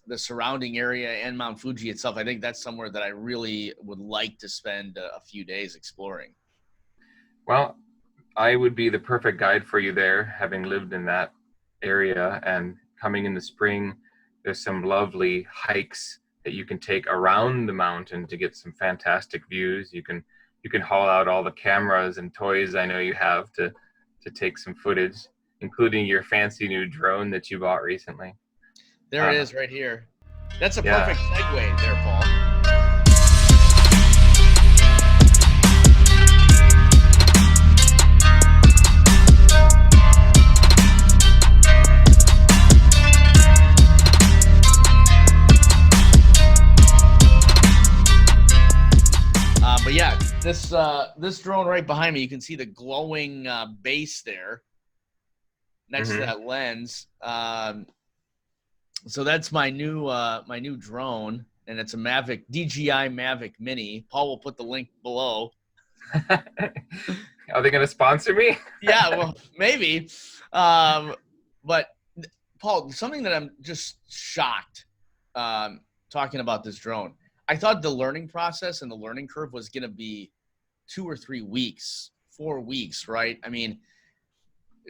the surrounding area and Mount Fuji itself, I think that's somewhere that I really would like to spend a few days exploring. Well, I would be the perfect guide for you there, having lived in that area. And coming in the spring, there's some lovely hikes that you can take around the mountain to get some fantastic views. You can haul out all the cameras and toys I know you have to take some footage, including your fancy new drone that you bought recently. There it is right here. That's a Yeah. perfect segue there, Paul. But yeah, this drone right behind me, you can see the glowing base there next to that lens. So that's my new drone, and it's a Mavic DJI Mavic Mini. Paul will put the link below. Are they going to sponsor me? Yeah, well, maybe. But Paul, something that I'm just shocked talking about this drone. I thought the learning process and the learning curve was going to be 2 or 3 weeks, 4 weeks, right? I mean,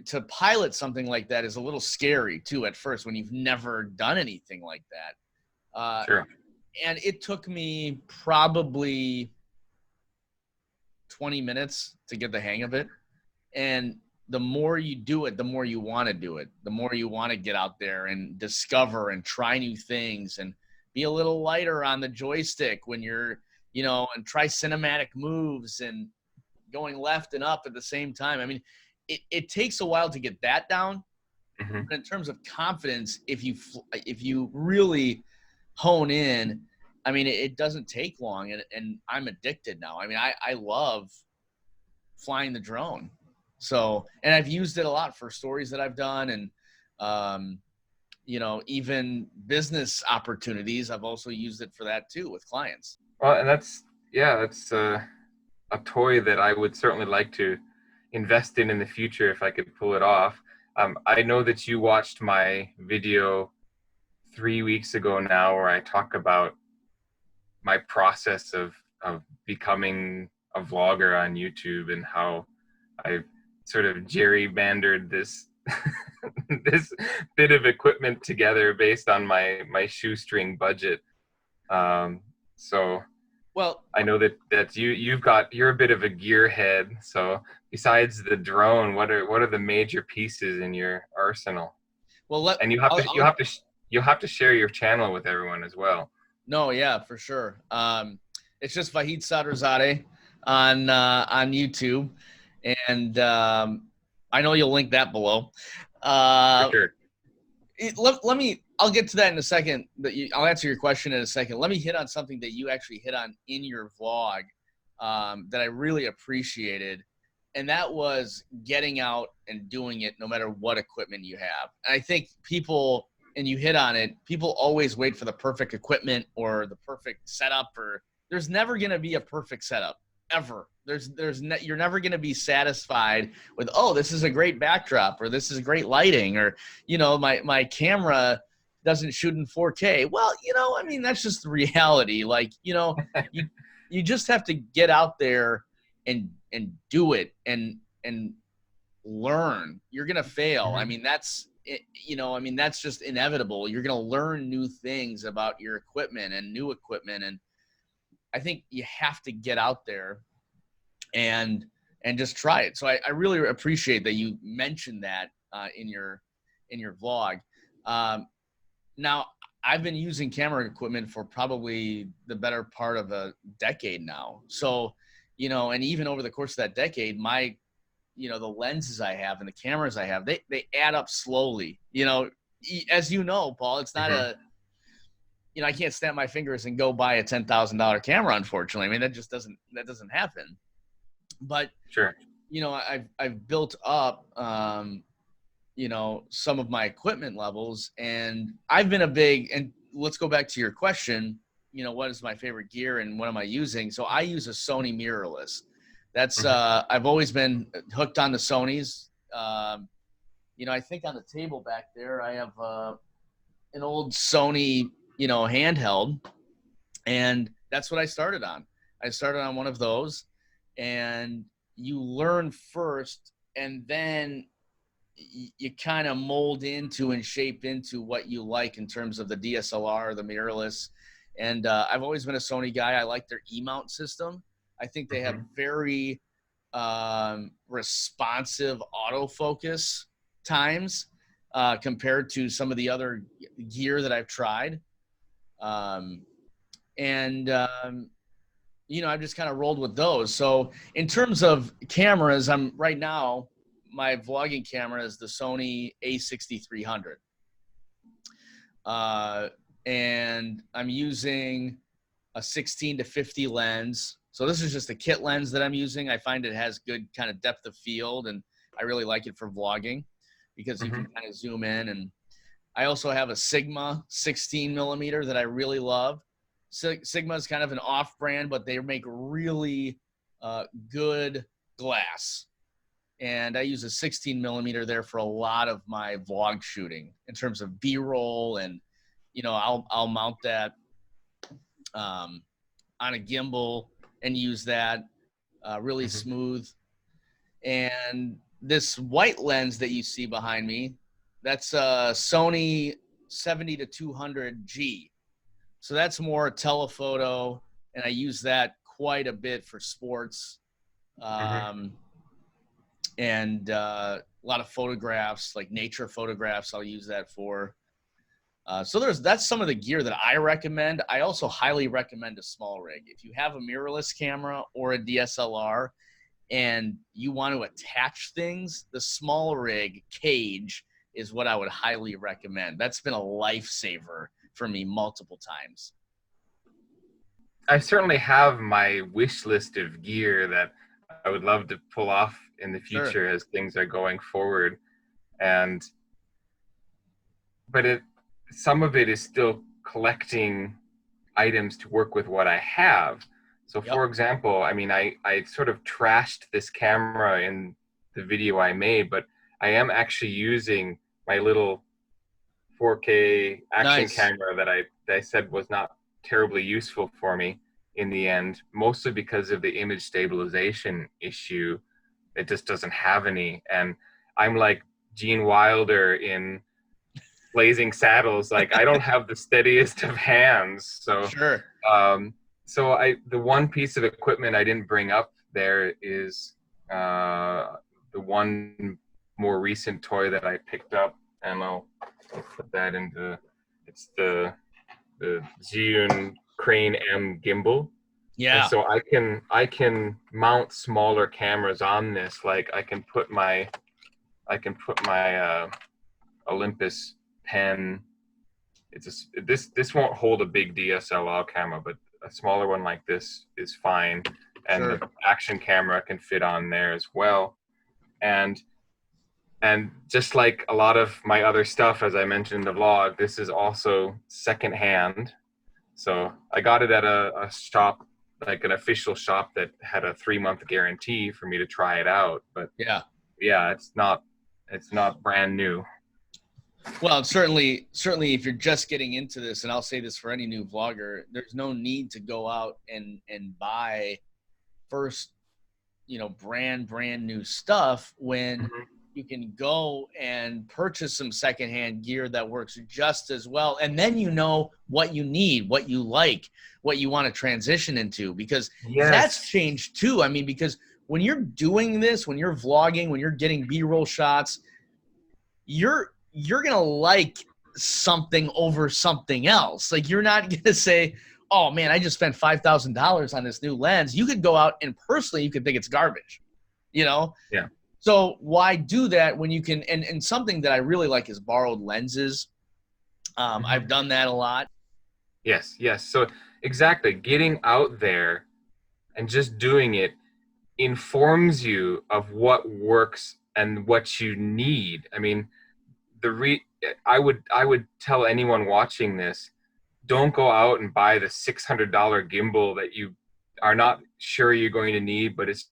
to pilot something like that is a little scary too at first when you've never done anything like that. Sure. And it took me probably 20 minutes to get the hang of it. And the more you do it, the more you want to do it. The more you want to get out there and discover and try new things and be a little lighter on the joystick when you're, and try cinematic moves and going left and up at the same time. I mean, it takes a while to get that down. Mm-hmm. But in terms of confidence, if you really hone in, I mean, it doesn't take long, and I'm addicted now. I mean, I love flying the drone. So, and I've used it a lot for stories that I've done, and even business opportunities. I've also used it for that too with clients. Well, and that's a toy that I would certainly like to invest in the future if I could pull it off. I know that you watched my video 3 weeks ago now, where I talk about my process of becoming a vlogger on YouTube and how I sort of gerrymandered this this bit of equipment together based on my shoestring budget. So well, I know that you're a bit of a gearhead. So besides the drone, what are the major pieces in your arsenal? Well, and you'll have to share your channel with everyone as well. No, yeah, for sure. It's just Vahid Sadrzadeh on YouTube, and I know you'll link that below. For sure. I'll get to that in a second. I'll answer your question in a second. Let me hit on something that you actually hit on in your vlog that I really appreciated, and that was getting out and doing it no matter what equipment you have. And I think people, and you hit on it, people always wait for the perfect equipment or the perfect setup, or there's never going to be a perfect setup ever. You're never going to be satisfied with, oh, this is a great backdrop, or this is great lighting, or, my camera doesn't shoot in 4K. Well, I mean, that's just the reality. Like, you just have to get out there and do it and learn. You're going to fail. Mm-hmm. I mean, that's just inevitable. You're going to learn new things about your equipment and new equipment. And I think you have to get out there and just try it. So I really appreciate that you mentioned that in your vlog. Now, I've been using camera equipment for probably the better part of a decade now. So, and even over the course of that decade, the lenses I have and the cameras I have, they add up slowly. As you know, Paul, it's not I can't snap my fingers and go buy a $10,000 camera, unfortunately. I mean, that doesn't happen. But sure, I've built up some of my equipment levels, and I've been and let's go back to your question, what is my favorite gear and what am I using? So I use a Sony mirrorless. That's I've always been hooked on the Sonys. I think on the table back there I have an old Sony handheld. And that's what I started on. I started on one of those, and you learn first, and then you kind of mold into and shape into what you like in terms of the DSLR, the mirrorless. And I've always been a Sony guy. I like their E-mount system. I think they have Mm-hmm. very responsive autofocus times compared to some of the other gear that I've tried. Um, and I've just kind of rolled with those. So in terms of cameras, I'm right now, my vlogging camera is the Sony A6300. And I'm using a 16 to 50 lens. So this is just a kit lens that I'm using. I find it has good kind of depth of field, and I really like it for vlogging because you can Mm-hmm. kind of zoom in. And I also have a Sigma 16 millimeter that I really love. Sigma is kind of an off brand, but they make really good glass. And I use a 16 millimeter there for a lot of my vlog shooting in terms of B-roll. And, I'll mount that on a gimbal and use that really Mm-hmm. smooth. And this white lens that you see behind me, that's a Sony 70 to 200G. So that's more telephoto, and I use that quite a bit for sports, Mm-hmm. um, and a lot of photographs, like nature photographs. I'll use that for. So that's some of the gear that I recommend. I also highly recommend a small rig. If you have a mirrorless camera or a DSLR and you want to attach things, the small rig cage is what I would highly recommend. That's been a lifesaver for me multiple times. I certainly have my wish list of gear that I would love to pull off in the Sure. future as things are going forward. And but some of it is still collecting items to work with what I have. So Yep. for example, I mean, I sort of trashed this camera in the video I made, but I am actually using my little 4K action Nice. camera that I said was not terribly useful for me in the end, mostly because of the image stabilization issue. It just doesn't have any. And I'm like Gene Wilder in Blazing Saddles. Like I don't have the steadiest of hands. Sure. Um, the one piece of equipment I didn't bring up there is the one more recent toy that I picked up, and I'll put that into. It's the Zhiyun Crane M gimbal, and Yeah. so I can mount smaller cameras on this. Like I can put my Olympus pen. This won't hold a big DSLR camera, but a smaller one like this is fine, and Sure. the action camera can fit on there as well. And and just like a lot of my other stuff, as I mentioned in the vlog, this is also secondhand. So I got it at a shop, like an official shop that had a 3-month guarantee for me to try it out. But Yeah. yeah, it's not brand new. Well, certainly if you're just getting into this, and I'll say this for any new vlogger, there's no need to go out and buy first, brand new stuff when Mhm. you can go and purchase some secondhand gear that works just as well. And then you know what you need, what you like, what you want to transition into, because that's Yes. changed too. I mean, because when you're doing this, when you're vlogging, when you're getting B-roll shots, you're gonna like something over something else. Like you're not gonna say, "Oh man, I just spent $5,000 on this new lens." You could go out and personally, you could think it's garbage, you know. Yeah. So why do that when you can? And something that I really like is borrowed lenses. I've Mhm. done that a lot. Yes, yes. So exactly, getting out there and just doing it informs you of what works and what you need. I mean, the re I would tell anyone watching this, don't go out and buy the $600 gimbal that you are not sure you're going to need, but it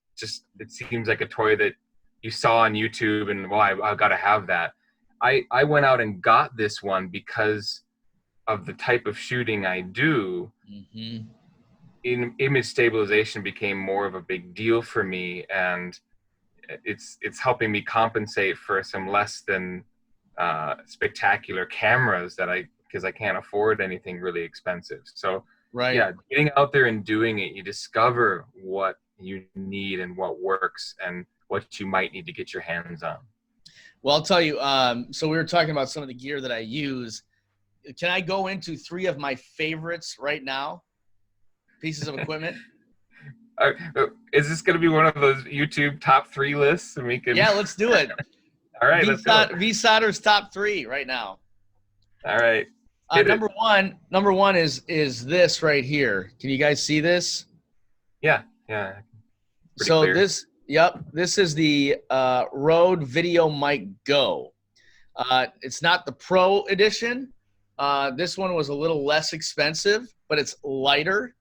seems like a toy that you saw on YouTube and well, I've got to have that. I went out and got this one because of the type of shooting I do, Mm-hmm. image stabilization became more of a big deal for me, and it's helping me compensate for some less than spectacular cameras because I can't afford anything really expensive. So Right. yeah, getting out there and doing it, you discover what you need and what works and what you might need to get your hands on. Well, I'll tell you. So we were talking about some of the gear that I use. Can I go into 3 of my favorites right now? Pieces of equipment. Uh, is this going to be one of those YouTube top 3 lists? And we can. Yeah, let's do it. All right, let's go. V-Solder's top 3 right now. All right. Hit Number one is this right here. Can you guys see this? Yeah. Pretty clear. This is the Rode Video Mic Go. It's not the Pro edition. This one was a little less expensive, but it's lighter.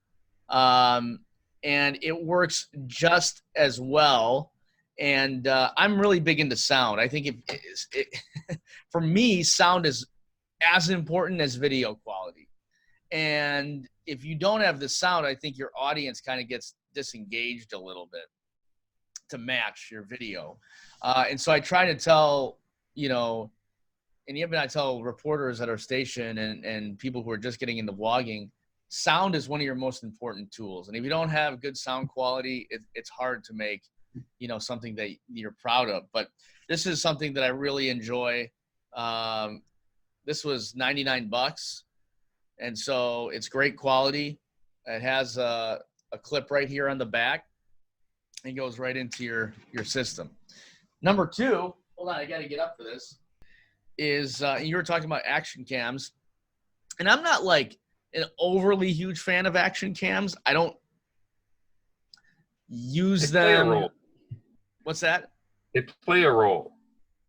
And it works just as well. And I'm really big into sound. I think for me, sound is as important as video quality. And if you don't have the sound, I think your audience kind of gets disengaged a little bit to match your video. And so I try to tell, and even I tell reporters at our station and people who are just getting into vlogging, sound is one of your most important tools. And if you don't have good sound quality, it's hard to make, something that you're proud of. But this is something that I really enjoy. This was $99. And so it's great quality. It has a clip right here on the back. It goes right into your system. Number 2, hold on, I got to get up for this, is you were talking about action cams. And I'm not like an overly huge fan of action cams. I don't use them. Play a role. What's that? It play a role.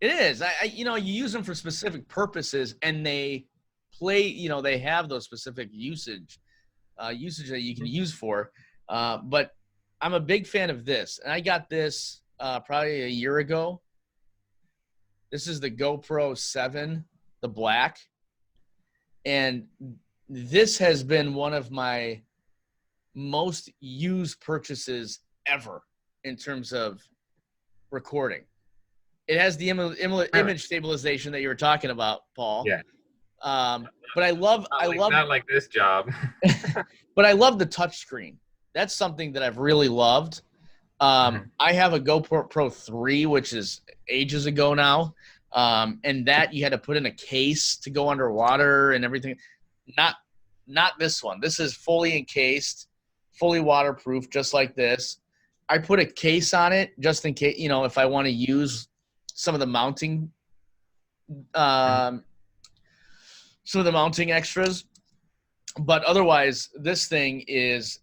It is. You use them for specific purposes, and they play, they have those specific usage that you can use for. But I'm a big fan of this. And I got this probably a year ago. This is the GoPro 7, the black. And this has been one of my most used purchases ever in terms of recording. It has the image stabilization that you were talking about, Paul. Yeah. But I love not like this job. But I love the touchscreen. That's something that I've really loved. I have a GoPro 3, which is ages ago now. And that you had to put in a case to go underwater and everything. Not this one. This is fully encased, fully waterproof, just like this. I put a case on it just in case, if I want to use some of the mounting extras. But otherwise, this thing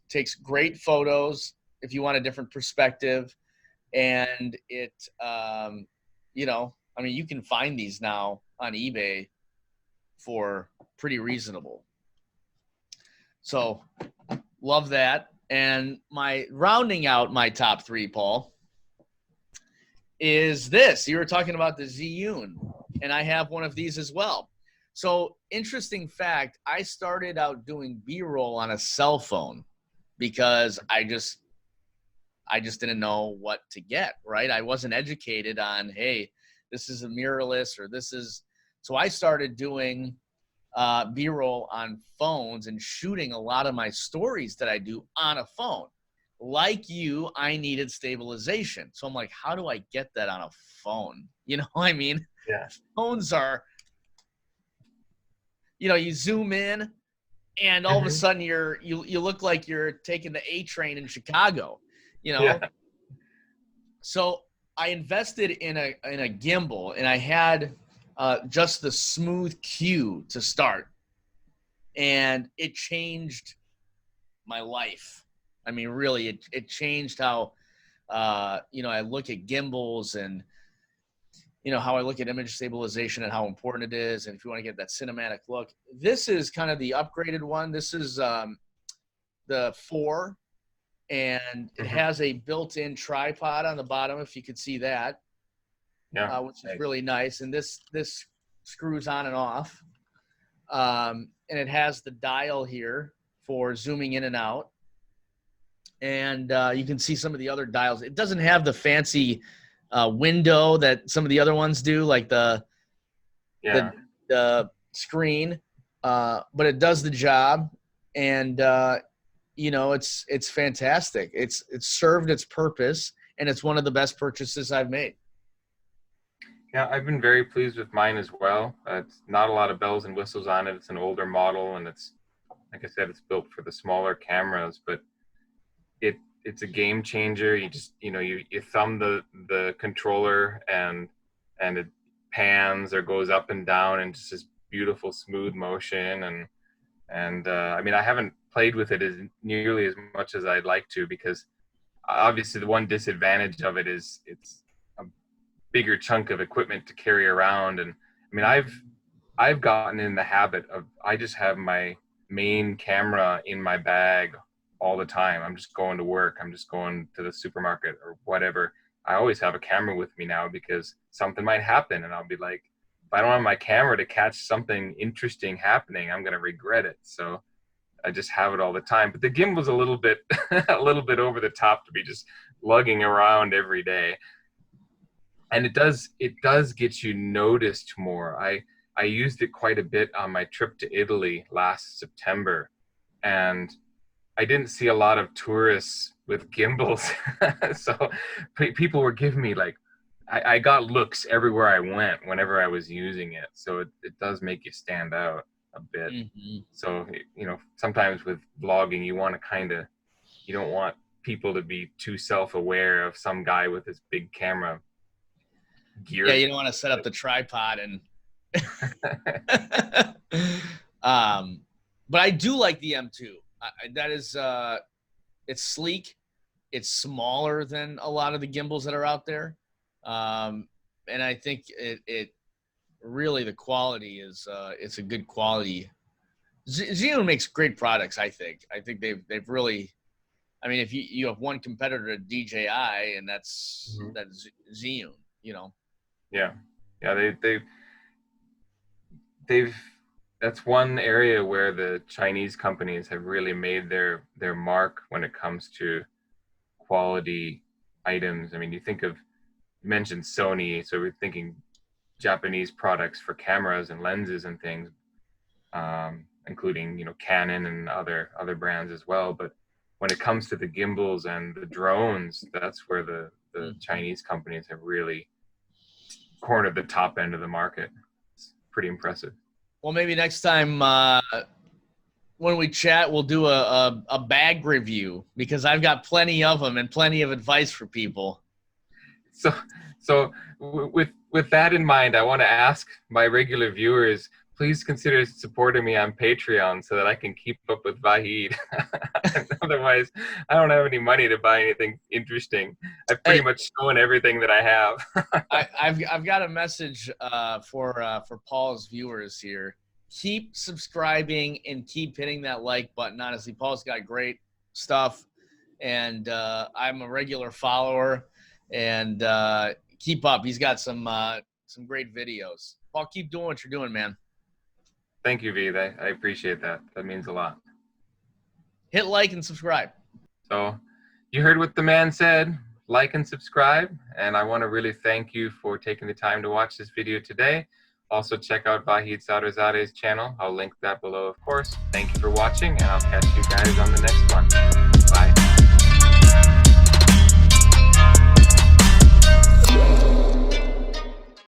takes great photos if you want a different perspective. And it, you can find these now on eBay for pretty reasonable. So love that. And rounding out my top 3, Paul, is this. You were talking about the Zhiyun, and I have one of these as well. So interesting fact, I started out doing B-roll on a cell phone because I just didn't know what to get, right? I wasn't educated on, hey, this is a mirrorless or this is – so I started doing B-roll on phones and shooting a lot of my stories that I do on a phone. Like you, I needed stabilization. So I'm like, how do I get that on a phone? You know what I mean? Yeah. Phones are – you zoom in and all of a sudden you look like you're taking the A train in Chicago, Yeah. So I invested in a gimbal, and I had just the smooth Q to start, and it changed my life. I mean, really, it changed how I look at gimbals and how I look at image stabilization and how important it is. And if you want to get that cinematic look, this is kind of the upgraded one. This is the 4, and it has a built-in tripod on the bottom, if you could see that, which is really nice. And this screws on and off. and it has the dial here for zooming in and out. And you can see some of the other dials. It doesn't have the fancy window that some of the other ones do, like the screen, but it does the job. And you know, it's fantastic. It's served its purpose, and it's one of the best purchases I've made. Yeah, I've been very pleased with mine as well. It's not a lot of bells and whistles on it. It's an older model, and it's, like I said, it's built for the smaller cameras, but it's a game changer. You just, you know, you thumb the controller and it pans or goes up and down in just this beautiful smooth motion. And I mean, I haven't played with it as nearly as much as I'd like to, because obviously the one disadvantage of it is it's a bigger chunk of equipment to carry around. And I mean, I've gotten in the habit of, I just have my main camera in my bag all the time. I'm just going to work, I'm just going to the supermarket or whatever. I always have a camera with me now, because something might happen and I'll be like, if I don't have my camera to catch something interesting happening, I'm going to regret it. So I just have it all the time. But the gimbal's a little bit a little bit over the top to be just lugging around every day. And it does get you noticed more. I used it quite a bit on my trip to Italy last September, and I didn't see a lot of tourists with gimbals. So people were giving me, like, I got looks everywhere I went whenever I was using it. So it does make you stand out a bit. Mm-hmm. So, you know, sometimes with vlogging, you want to you don't want people to be too self-aware of some guy with his big camera gear. Yeah, you don't want to set up the tripod and but I do like the M2. That is it's sleek, it's smaller than a lot of the gimbals that are out there, and I think it really, the quality is it's a good quality. Zhiyun makes great products. I think they've really, I mean, if you have one competitor to DJI, and that's Zhiyun, you know. Yeah, they've that's one area where the Chinese companies have really made their mark when it comes to quality items. I mean, you mentioned Sony, so we're thinking Japanese products for cameras and lenses and things, including, you know, Canon and other brands as well. But when it comes to the gimbals and the drones, that's where the Chinese companies have really cornered the top end of the market. It's pretty impressive. Well, maybe next time when we chat, we'll do a bag review, because I've got plenty of them and plenty of advice for people. So with that in mind, I want to ask my regular viewers, please consider supporting me on Patreon so that I can keep up with Vahid. Otherwise, I don't have any money to buy anything interesting. I've pretty much shown everything that I have. I've got a message for Paul's viewers here. Keep subscribing and keep hitting that like button. Honestly, Paul's got great stuff, and I'm a regular follower. And keep up. He's got some great videos. Paul, keep doing what you're doing, man. Thank you, V. I appreciate that. That means a lot. Hit like and subscribe. So you heard what the man said. Like and subscribe. And I want to really thank you for taking the time to watch this video today. Also, check out Vahid Sadrzadeh's channel. I'll link that below, of course. Thank you for watching, and I'll catch you guys